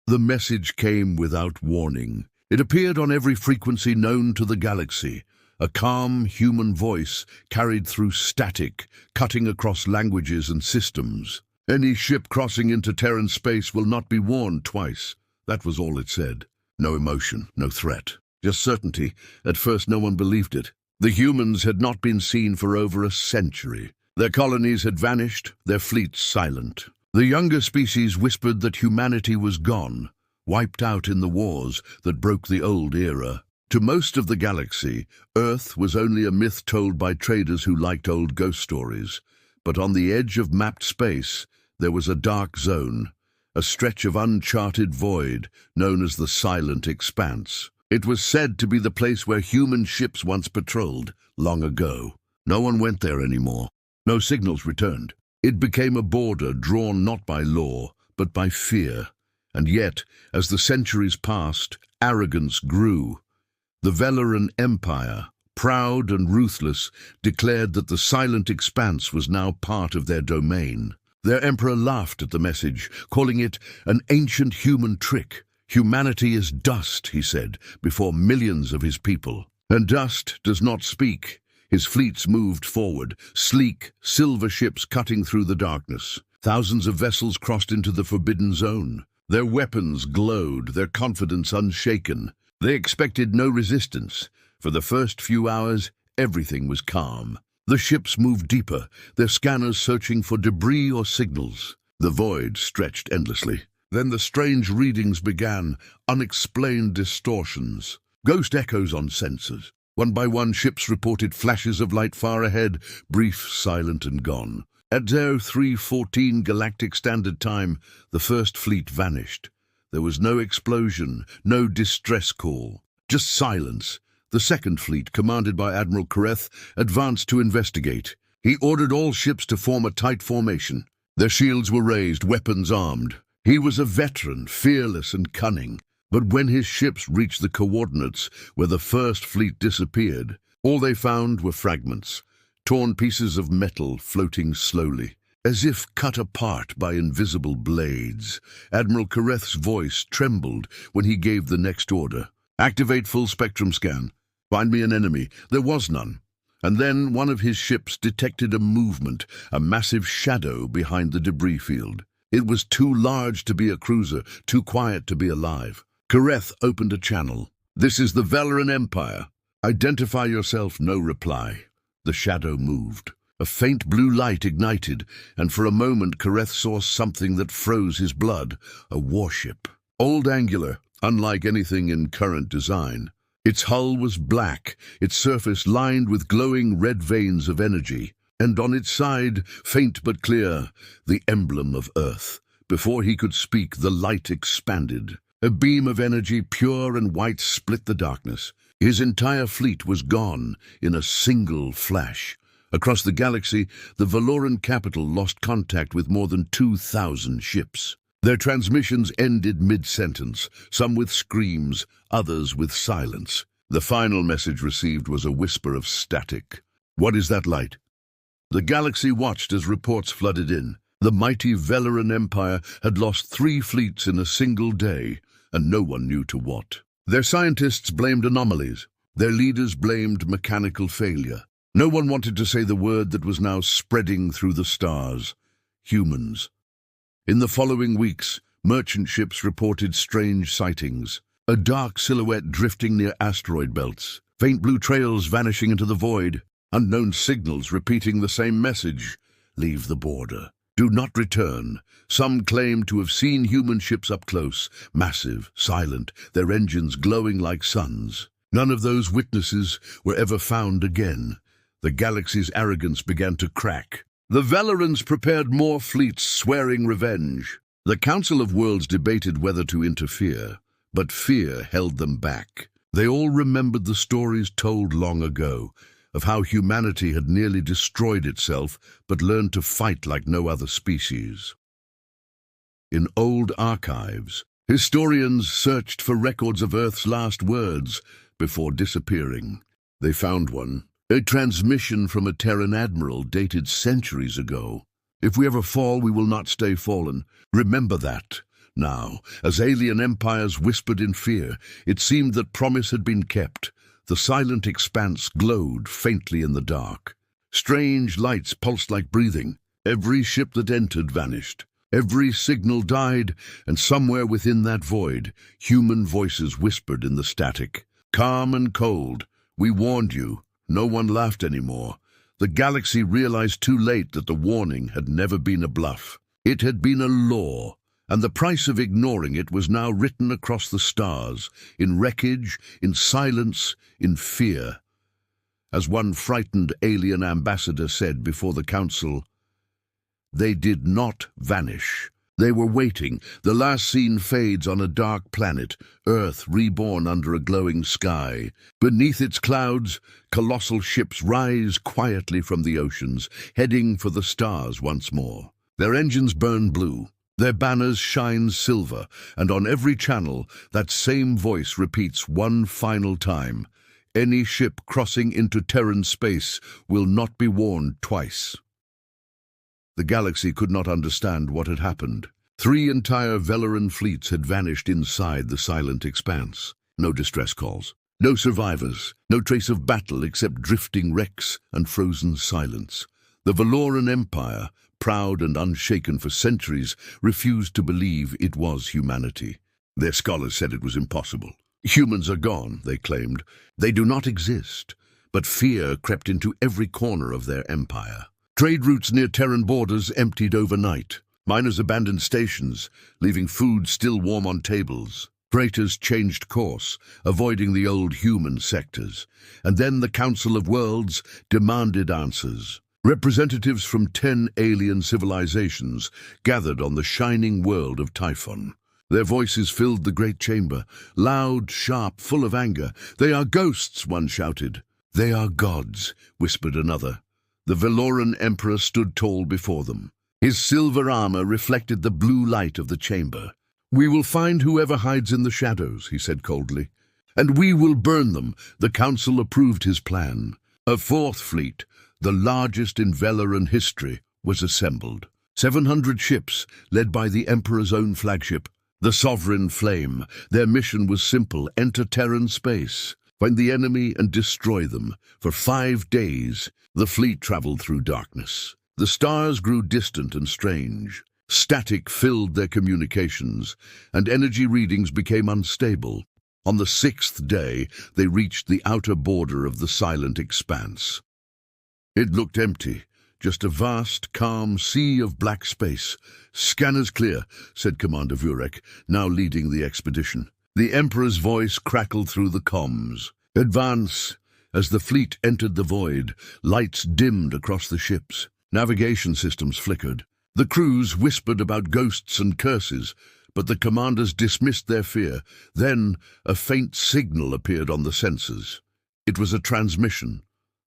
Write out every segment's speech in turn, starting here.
The message came without warning. It appeared on every frequency known to the galaxy. A calm human voice carried through static, cutting across languages and systems. Any ship crossing into Terran space will not be warned twice. That was all it said. No emotion, no threat. Just certainty. At first no one believed it. The humans had not been seen for over a century. Their colonies had vanished, their fleets silent. The younger species whispered that humanity was gone, wiped out in the wars that broke the old era. To most of the galaxy, Earth was only a myth told by traders who liked old ghost stories. But on the edge of mapped space, there was a dark zone, a stretch of uncharted void known as the Silent Expanse. It was said to be the place where human ships once patrolled, long ago. No one went there anymore. No signals returned. It became a border drawn not by law, but by fear. And yet, as the centuries passed, arrogance grew. The Velaran Empire, proud and ruthless, declared that the Silent Expanse was now part of their domain. Their emperor laughed at the message, calling it an ancient human trick. Humanity is dust, he said, before millions of his people. And dust does not speak. His fleets moved forward, sleek, silver ships cutting through the darkness. Thousands of vessels crossed into the forbidden zone. Their weapons glowed, their confidence unshaken. They expected no resistance. For the first few hours, everything was calm. The ships moved deeper, their scanners searching for debris or signals. The void stretched endlessly. Then the strange readings began, unexplained distortions. Ghost echoes on sensors. One by one, ships reported flashes of light far ahead, brief, silent, and gone. At 03:14 Galactic Standard Time, the first fleet vanished. There was no explosion, no distress call, just silence. The second fleet, commanded by Admiral Kareth, advanced to investigate. He ordered all ships to form a tight formation. Their shields were raised, weapons armed. He was a veteran, fearless and cunning. But when his ships reached the coordinates where the first fleet disappeared, all they found were fragments, torn pieces of metal floating slowly, as if cut apart by invisible blades. Admiral Kareth's voice trembled when he gave the next order. Activate full spectrum scan. Find me an enemy. There was none. And then one of his ships detected a movement, a massive shadow behind the debris field. It was too large to be a cruiser, too quiet to be alive. Kareth opened a channel. This is the Velaran Empire. Identify yourself. No reply. The shadow moved. A faint blue light ignited, and for a moment Kareth saw something that froze his blood. A warship. Old angular, unlike anything in current design. Its hull was black, its surface lined with glowing red veins of energy. And on its side, faint but clear, the emblem of Earth. Before he could speak, the light expanded. A beam of energy, pure and white, split the darkness. His entire fleet was gone in a single flash. Across the galaxy, the Valoran capital lost contact with more than 2,000 ships. Their transmissions ended mid-sentence, some with screams, others with silence. The final message received was a whisper of static. What is that light? The galaxy watched as reports flooded in. The mighty Velaran Empire had lost 3 fleets in a single day, and no one knew to what. Their scientists blamed anomalies. Their leaders blamed mechanical failure. No one wanted to say the word that was now spreading through the stars. Humans. In the following weeks, merchant ships reported strange sightings. A dark silhouette drifting near asteroid belts. Faint blue trails vanishing into the void. Unknown signals repeating the same message. Leave the border. Do not return. Some claimed to have seen human ships up close, massive, silent, their engines glowing like suns. None of those witnesses were ever found again. The galaxy's arrogance began to crack. The Velarans prepared more fleets, swearing revenge. The Council of Worlds debated whether to interfere, but fear held them back. They all remembered the stories told long ago, of how humanity had nearly destroyed itself but learned to fight like no other species. In old archives, historians searched for records of Earth's last words before disappearing. They found one, a transmission from a Terran admiral dated centuries ago. If we ever fall, we will not stay fallen. Remember that. Now, as alien empires whispered in fear, it seemed that promise had been kept. The silent expanse glowed faintly in the dark. Strange lights pulsed like breathing. Every ship that entered vanished. Every signal died, and somewhere within that void, human voices whispered in the static. Calm and cold, we warned you. No one laughed anymore. The galaxy realized too late that the warning had never been a bluff. It had been a law, and the price of ignoring it was now written across the stars, in wreckage, in silence, in fear. As one frightened alien ambassador said before the council, "They did not vanish. They were waiting. The last scene fades on a dark planet, Earth reborn under a glowing sky. Beneath its clouds, colossal ships rise quietly from the oceans, heading for the stars once more. Their engines burn blue. Their banners shine silver, and on every channel, that same voice repeats one final time. Any ship crossing into Terran space will not be warned twice." The galaxy could not understand what had happened. 3 entire Velaran fleets had vanished inside the silent expanse. No distress calls, no survivors, no trace of battle except drifting wrecks and frozen silence. The Valoran Empire, proud and unshaken for centuries, refused to believe it was humanity. Their scholars said it was impossible. Humans are gone, they claimed. They do not exist. But fear crept into every corner of their empire. Trade routes near Terran borders emptied overnight. Miners abandoned stations, leaving food still warm on tables. Freighters changed course, avoiding the old human sectors. And then the Council of Worlds demanded answers. Representatives from 10 alien civilizations gathered on the shining world of Typhon. Their voices filled the great chamber, loud, sharp, full of anger. "They are ghosts," one shouted. "They are gods," whispered another. The Valoran Emperor stood tall before them. His silver armor reflected the blue light of the chamber. "We will find whoever hides in the shadows," he said coldly. "And we will burn them." The council approved his plan. A 4th fleet, the largest in Velaran history, was assembled. 700 ships, led by the Emperor's own flagship, the Sovereign Flame. Their mission was simple: enter Terran space, find the enemy and destroy them. For 5 days, the fleet traveled through darkness. The stars grew distant and strange. Static filled their communications, and energy readings became unstable. On the 6th day, they reached the outer border of the silent expanse. It looked empty, just a vast, calm sea of black space. "Scanners clear," said Commander Vurek, now leading the expedition. The Emperor's voice crackled through the comms. "Advance." As the fleet entered the void, lights dimmed across the ships. Navigation systems flickered. The crews whispered about ghosts and curses, but the commanders dismissed their fear. Then a faint signal appeared on the sensors. It was a transmission,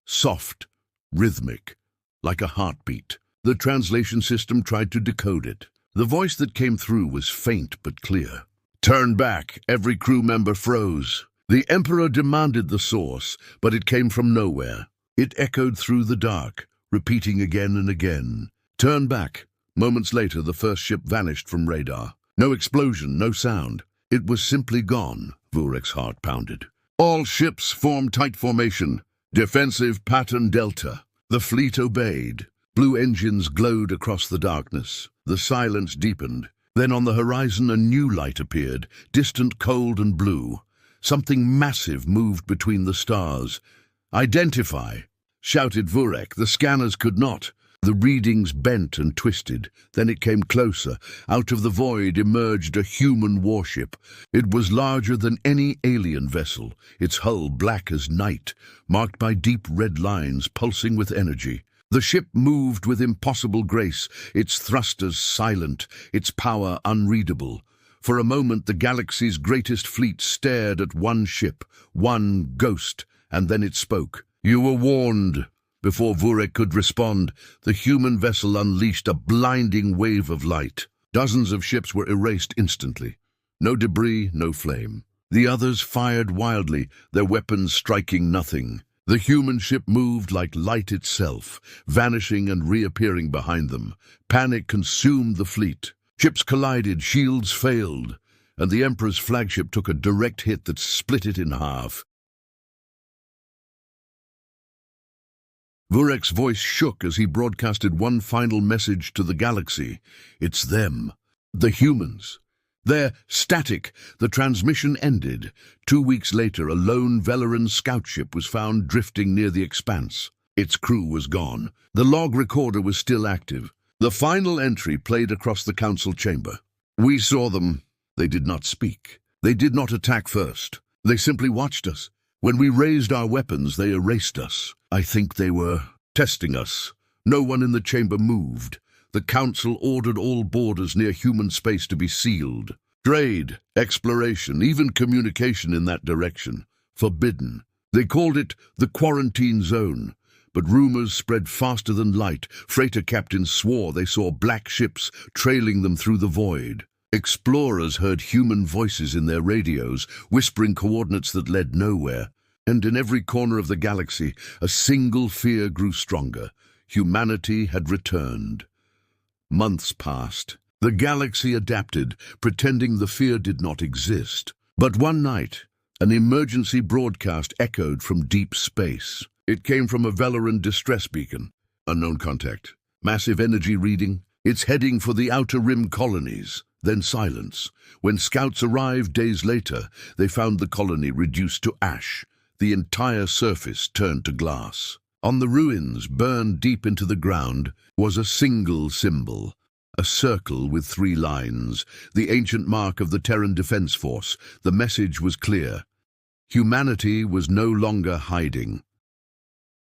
soft, rhythmic, like a heartbeat. The translation system tried to decode it. The voice that came through was faint but clear. "Turn back." Every crew member froze. The Emperor demanded the source, but it came from nowhere. It echoed through the dark, repeating again and again. "Turn back." Moments later, the first ship vanished from radar. No explosion, no sound. It was simply gone. Vurek's heart pounded. "All ships form tight formation. Defensive pattern Delta." The fleet obeyed. Blue engines glowed across the darkness. The silence deepened. Then on the horizon a new light appeared, distant, cold and blue. Something massive moved between the stars. "Identify," shouted Vurek. The scanners could not. The readings bent and twisted. Then it came closer. Out of the void emerged a human warship. It was larger than any alien vessel, its hull black as night, marked by deep red lines pulsing with energy. The ship moved with impossible grace, its thrusters silent, its power unreadable. For a moment, the galaxy's greatest fleet stared at one ship, one ghost, and then it spoke. "You were warned." Before Vurek could respond, the human vessel unleashed a blinding wave of light. Dozens of ships were erased instantly. No debris, no flame. The others fired wildly, their weapons striking nothing. The human ship moved like light itself, vanishing and reappearing behind them. Panic consumed the fleet. Ships collided, shields failed, and the Emperor's flagship took a direct hit that split it in half. Vurek's voice shook as he broadcasted one final message to the galaxy. It's them, the humans. They're static. The transmission ended. 2 weeks later, a lone Velaran scout ship was found drifting near the expanse. Its crew was gone. The log recorder was still active. The final entry played across the council chamber. We saw them. They did not speak. They did not attack first. They simply watched us. When we raised our weapons, they erased us. I think they were testing us. No one in the chamber moved. The council ordered all borders near human space to be sealed. Trade, exploration, even communication in that direction, forbidden. They called it the quarantine zone. But rumors spread faster than light. Freighter captains swore they saw black ships trailing them through the void. Explorers heard human voices in their radios, whispering coordinates that led nowhere. And in every corner of the galaxy, a single fear grew stronger. Humanity had returned. Months passed. The galaxy adapted, pretending the fear did not exist. But one night, an emergency broadcast echoed from deep space. It came from a Velaran distress beacon. Unknown contact. Massive energy reading. It's heading for the Outer Rim colonies. Then silence. When scouts arrived days later, they found the colony reduced to ash. The entire surface turned to glass. On the ruins, burned deep into the ground, was a single symbol. A circle with 3 lines. The ancient mark of the Terran Defense Force. The message was clear. Humanity was no longer hiding.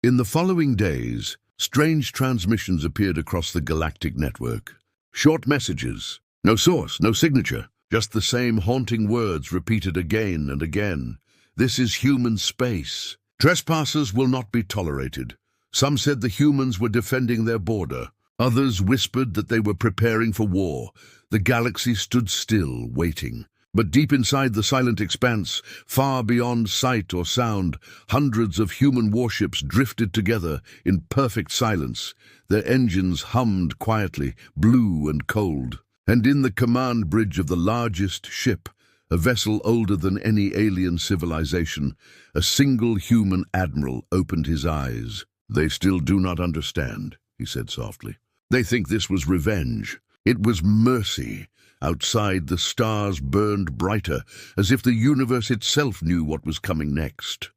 In the following days, strange transmissions appeared across the galactic network. Short messages. No source, no signature. Just the same haunting words repeated again and again. This is human space. Trespassers will not be tolerated. Some said the humans were defending their border. Others whispered that they were preparing for war. The galaxy stood still, waiting. But deep inside the silent expanse, far beyond sight or sound, hundreds of human warships drifted together in perfect silence. Their engines hummed quietly, blue and cold. And in the command bridge of the largest ship, a vessel older than any alien civilization, a single human admiral opened his eyes. They still do not understand, he said softly. They think this was revenge. It was mercy. Outside, the stars burned brighter, as if the universe itself knew what was coming next.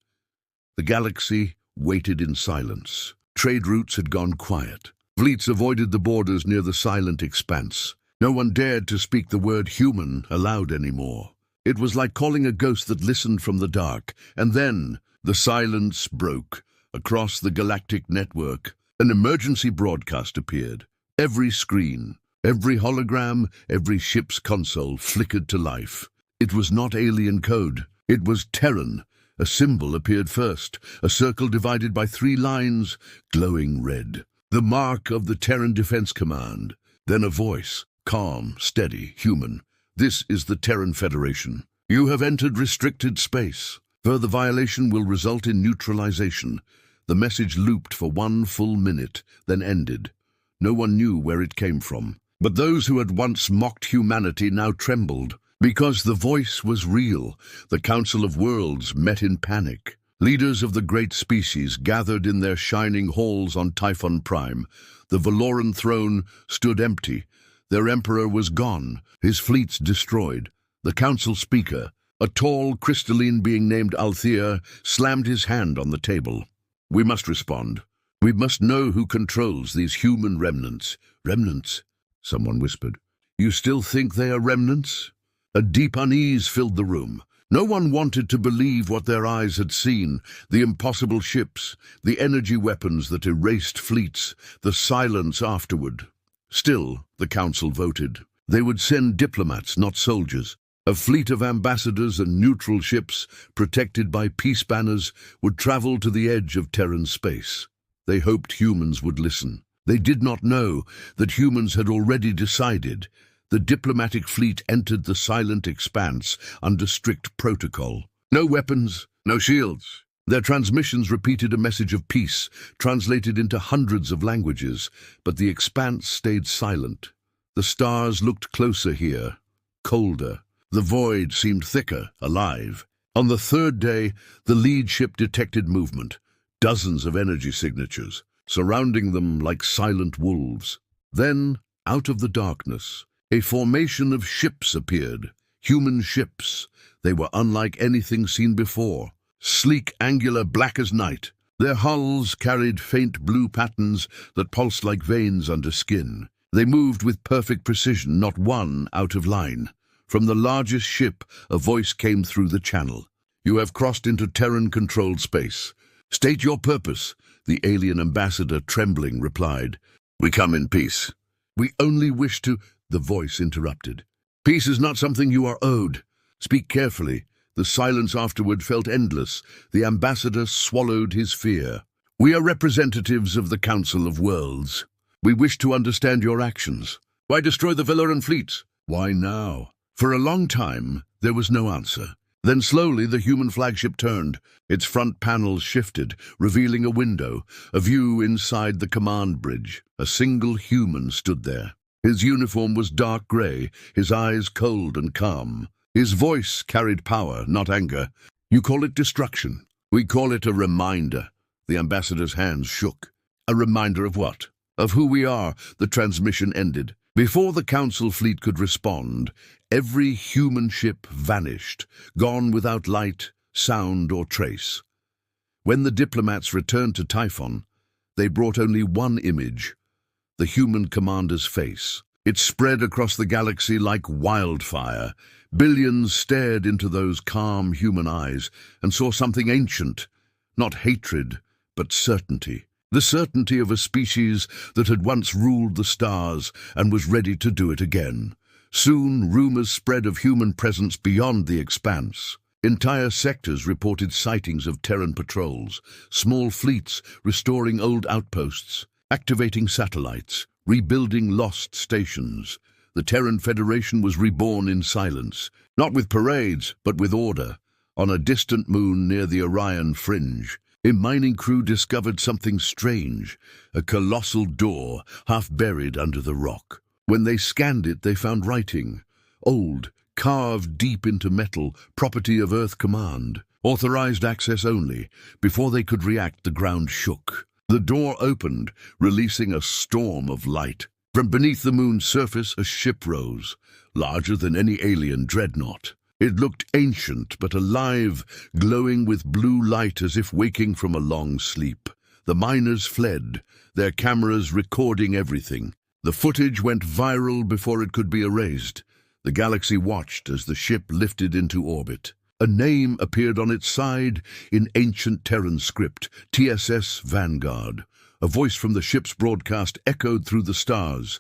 The galaxy waited in silence. Trade routes had gone quiet. Fleets avoided the borders near the silent expanse. No one dared to speak the word human aloud anymore. It was like calling a ghost that listened from the dark. And then the silence broke. Across the galactic network, an emergency broadcast appeared. Every screen, every hologram, every ship's console flickered to life. It was not alien code. It was Terran. A symbol appeared first, a circle divided by 3 lines, glowing red. The mark of the Terran Defense Command. Then a voice, calm, steady, human. This is the Terran Federation. You have entered restricted space. Further violation will result in neutralization. The message looped for 1 full minute, then ended. No one knew where it came from. But those who had once mocked humanity now trembled. Because the voice was real, the Council of Worlds met in panic. Leaders of the great species gathered in their shining halls on Typhon Prime. The Valoran throne stood empty. Their emperor was gone, his fleets destroyed. The council speaker, a tall crystalline being named Althea, slammed his hand on the table. We must respond. We must know who controls these human remnants. Remnants? Someone whispered. You still think they are remnants? A deep unease filled the room. No one wanted to believe what their eyes had seen. The impossible ships, the energy weapons that erased fleets, the silence afterward. Still, the council voted. They would send diplomats, not soldiers. A fleet of ambassadors and neutral ships, protected by peace banners, would travel to the edge of Terran space. They hoped humans would listen. They did not know that humans had already decided. The diplomatic fleet entered the silent expanse under strict protocol. No weapons, no shields. Their transmissions repeated a message of peace, translated into hundreds of languages, but the expanse stayed silent. The stars looked closer here, colder. The void seemed thicker, alive. On the third day, the lead ship detected movement, dozens of energy signatures, surrounding them like silent wolves. Then, out of the darkness, a formation of ships appeared, human ships. They were unlike anything seen before, sleek, angular, black as night. Their hulls carried faint blue patterns that pulsed like veins under skin. They moved with perfect precision, not one out of line. From the largest ship, a voice came through the channel. "You have crossed into Terran-controlled space. State your purpose," the alien ambassador, trembling, replied. "We come in peace." "We only wish to—" The voice interrupted. "Peace is not something you are owed. Speak carefully." The silence afterward felt endless. The ambassador swallowed his fear. "We are representatives of the Council of Worlds. We wish to understand your actions. Why destroy the Veloran fleets? Why now?" For a long time, there was no answer. Then slowly the human flagship turned. Its front panels shifted, revealing a window, a view inside the command bridge. A single human stood there. His uniform was dark gray, his eyes cold and calm. His voice carried power, not anger. "You call it destruction. We call it a reminder." The ambassador's hands shook. "A reminder of what?" "Of who we are." The transmission ended. Before the Council fleet could respond, every human ship vanished, gone without light, sound, or trace. When the diplomats returned to Typhon, they brought only one image: the human commander's face. It spread across the galaxy like wildfire. Billions stared into those calm human eyes and saw something ancient, not hatred, but certainty. The certainty of a species that had once ruled the stars and was ready to do it again. Soon, rumors spread of human presence beyond the expanse. Entire sectors reported sightings of Terran patrols, small fleets restoring old outposts, activating satellites, rebuilding lost stations. The Terran Federation was reborn in silence, not with parades, but with order. On a distant moon near the Orion fringe, a mining crew discovered something strange, a colossal door half buried under the rock. When they scanned it, they found writing, old, carved deep into metal, property of Earth Command, authorized access only. Before they could react, the ground shook. The door opened, releasing a storm of light. From beneath the moon's surface, a ship rose, larger than any alien dreadnought. It looked ancient but alive, glowing with blue light as if waking from a long sleep. The miners fled, their cameras recording everything. The footage went viral before it could be erased. The galaxy watched as the ship lifted into orbit. A name appeared on its side in ancient Terran script, TSS Vanguard. A voice from the ship's broadcast echoed through the stars.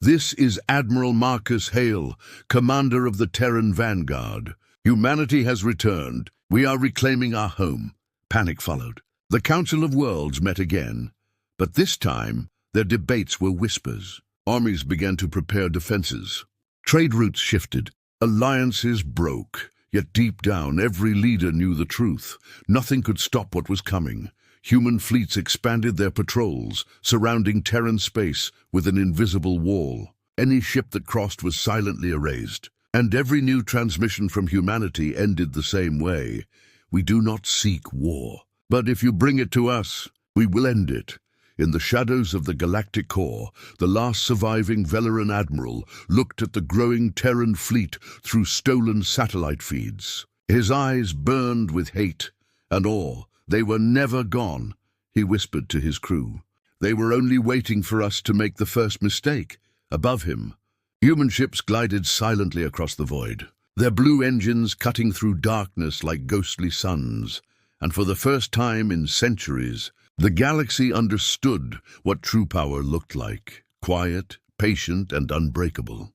"This is Admiral Marcus Hale, commander of the Terran Vanguard. Humanity has returned. We are reclaiming our home." Panic followed. The Council of Worlds met again, but this time their debates were whispers. Armies began to prepare defenses. Trade routes shifted. Alliances broke. Yet deep down, every leader knew the truth. Nothing could stop what was coming. Human fleets expanded their patrols, surrounding Terran space with an invisible wall. Any ship that crossed was silently erased. And every new transmission from humanity ended the same way. "We do not seek war. But if you bring it to us, we will end it." In the shadows of the Galactic core, the last surviving Veloran admiral looked at the growing Terran fleet through stolen satellite feeds. His eyes burned with hate and awe. "They were never gone," he whispered to his crew. "They were only waiting for us to make the first mistake." Above him, human ships glided silently across the void, their blue engines cutting through darkness like ghostly suns. And for the first time in centuries, the galaxy understood what true power looked like: quiet, patient, and unbreakable.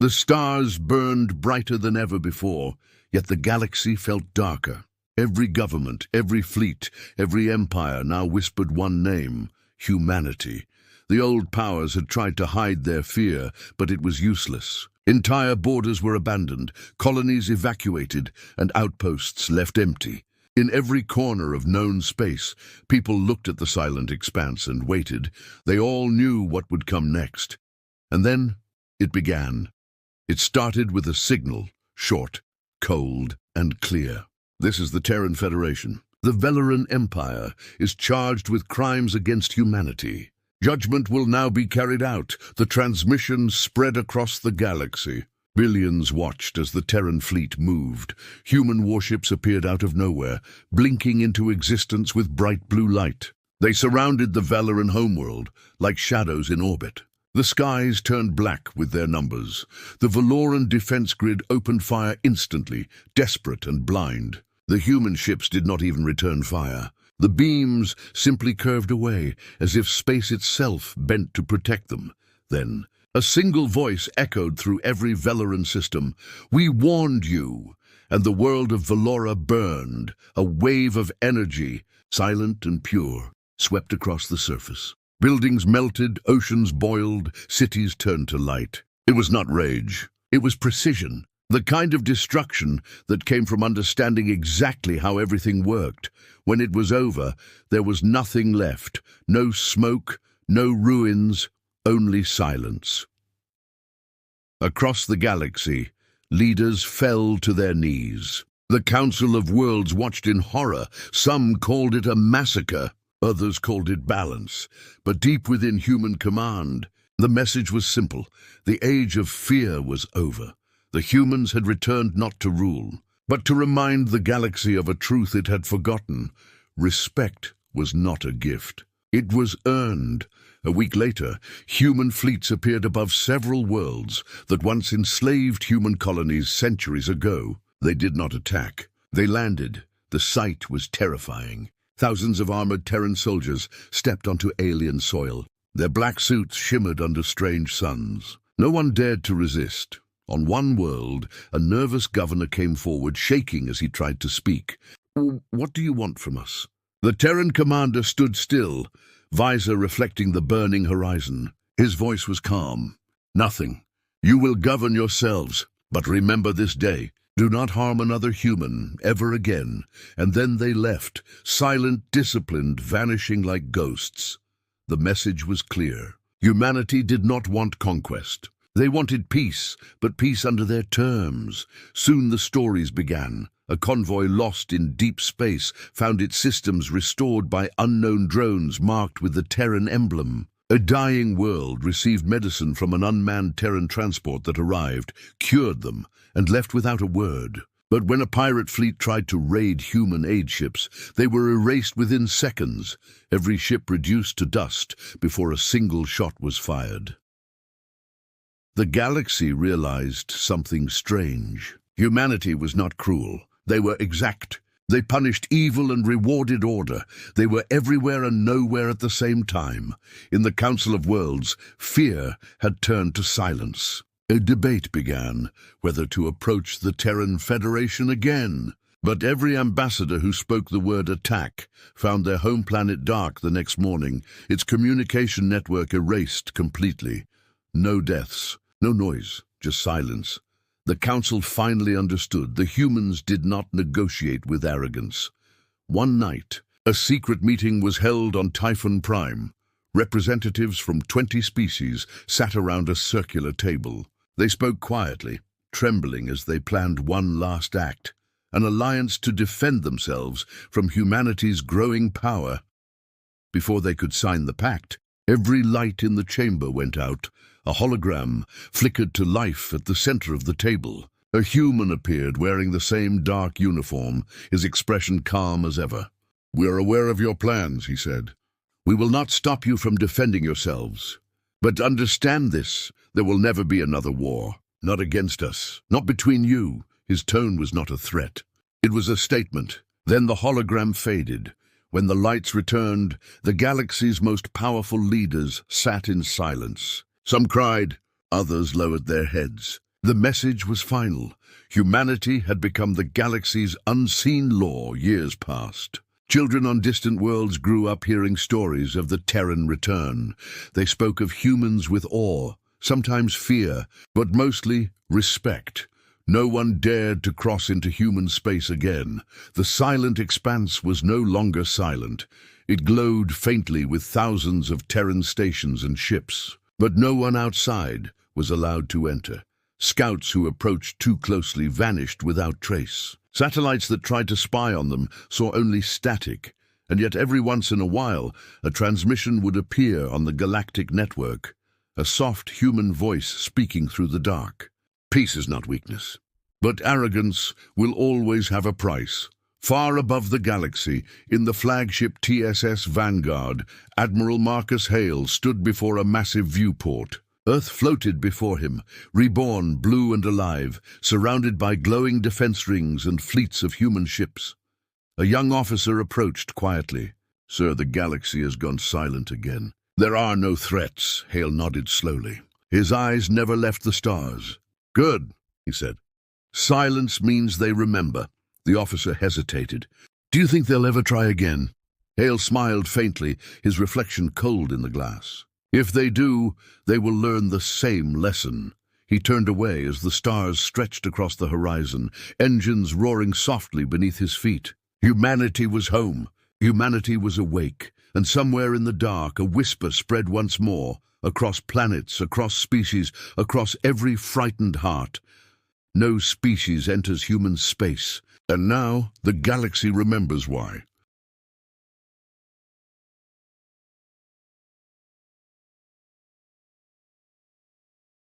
The stars burned brighter than ever before, yet the galaxy felt darker. Every government, every fleet, every empire now whispered one name: humanity. The old powers had tried to hide their fear, but it was useless. Entire borders were abandoned, colonies evacuated, and outposts left empty. In every corner of known space, people looked at the silent expanse and waited. They all knew what would come next. And then it began. It started with a signal, short, cold, and clear. This is the Terran Federation. The Velaran Empire is charged with crimes against humanity. Judgment will now be carried out. The transmission spread across the galaxy. Billions watched as the Terran fleet moved. Human warships appeared out of nowhere, blinking into existence with bright blue light. They surrounded the Velaran homeworld like shadows in orbit. The skies turned black with their numbers. The Valoran defense grid opened fire instantly, desperate and blind. The human ships did not even return fire. The beams simply curved away, as if space itself bent to protect them. Then, a single voice echoed through every Velaran system. "We warned you!" And the world of Valora burned. A wave of energy, silent and pure, swept across the surface. Buildings melted, oceans boiled, cities turned to light. It was not rage. It was precision. The kind of destruction that came from understanding exactly how everything worked. When it was over, there was nothing left. No smoke, no ruins, only silence. Across the galaxy, leaders fell to their knees. The Council of Worlds watched in horror. Some called it a massacre. Others called it balance. But deep within human command, the message was simple. The age of fear was over. The humans had returned not to rule, but to remind the galaxy of a truth it had forgotten. Respect was not a gift. It was earned. A week later, human fleets appeared above several worlds that once enslaved human colonies centuries ago. They did not attack. They landed. The sight was terrifying. Thousands of armored Terran soldiers stepped onto alien soil. Their black suits shimmered under strange suns. No one dared to resist. On one world, a nervous governor came forward, shaking as he tried to speak. "What do you want from us?" The Terran commander stood still, visor reflecting the burning horizon. His voice was calm. "Nothing. You will govern yourselves, but remember this day. Do not harm another human ever again." And then they left, silent, disciplined, vanishing like ghosts. The message was clear. Humanity did not want conquest. They wanted peace, but peace under their terms. Soon the stories began. A convoy lost in deep space found its systems restored by unknown drones marked with the Terran emblem. A dying world received medicine from an unmanned Terran transport that arrived, cured them, and left without a word. But when a pirate fleet tried to raid human aid ships, they were erased within seconds, every ship reduced to dust before a single shot was fired. The galaxy realized something strange. Humanity was not cruel. They were exact. They punished evil and rewarded order. They were everywhere and nowhere at the same time. In the Council of Worlds, fear had turned to silence. A debate began, whether to approach the Terran Federation again. But every ambassador who spoke the word attack found their home planet dark the next morning, its communication network erased completely. No deaths, no noise, just silence. The Council finally understood the humans did not negotiate with arrogance. One night, a secret meeting was held on Typhon Prime. Representatives from 20 species sat around a circular table. They spoke quietly, trembling as they planned one last act, an alliance to defend themselves from humanity's growing power. Before they could sign the pact, every light in the chamber went out. A hologram flickered to life at the center of the table. A human appeared wearing the same dark uniform, his expression calm as ever. "We are aware of your plans," he said. "We will not stop you from defending yourselves. But understand this, there will never be another war. Not against us, not between you." His tone was not a threat. It was a statement. Then the hologram faded. When the lights returned, the galaxy's most powerful leaders sat in silence. Some cried, others lowered their heads. The message was final. Humanity had become the galaxy's unseen law years past. Children on distant worlds grew up hearing stories of the Terran return. They spoke of humans with awe, sometimes fear, but mostly respect. No one dared to cross into human space again. The silent expanse was no longer silent. It glowed faintly with thousands of Terran stations and ships. But no one outside was allowed to enter. Scouts who approached too closely vanished without trace. Satellites that tried to spy on them saw only static, and yet every once in a while a transmission would appear on the Galactic network, a soft human voice speaking through the dark. Peace is not weakness, but arrogance will always have a price. Far above the galaxy, in the flagship TSS Vanguard, Admiral Marcus Hale stood before a massive viewport. Earth floated before him, reborn, blue and alive, surrounded by glowing defense rings and fleets of human ships. A young officer approached quietly. "Sir, the galaxy has gone silent again." "There are no threats," Hale nodded slowly. His eyes never left the stars. "Good," he said. "Silence means they remember." The officer hesitated. "Do you think they'll ever try again?" Hale smiled faintly, his reflection cold in the glass. "If they do, they will learn the same lesson." He turned away as the stars stretched across the horizon, engines roaring softly beneath his feet. Humanity was home. Humanity was awake, and somewhere in the dark a whisper spread once more, across planets, across species, across every frightened heart. No species enters human space, and now the galaxy remembers why.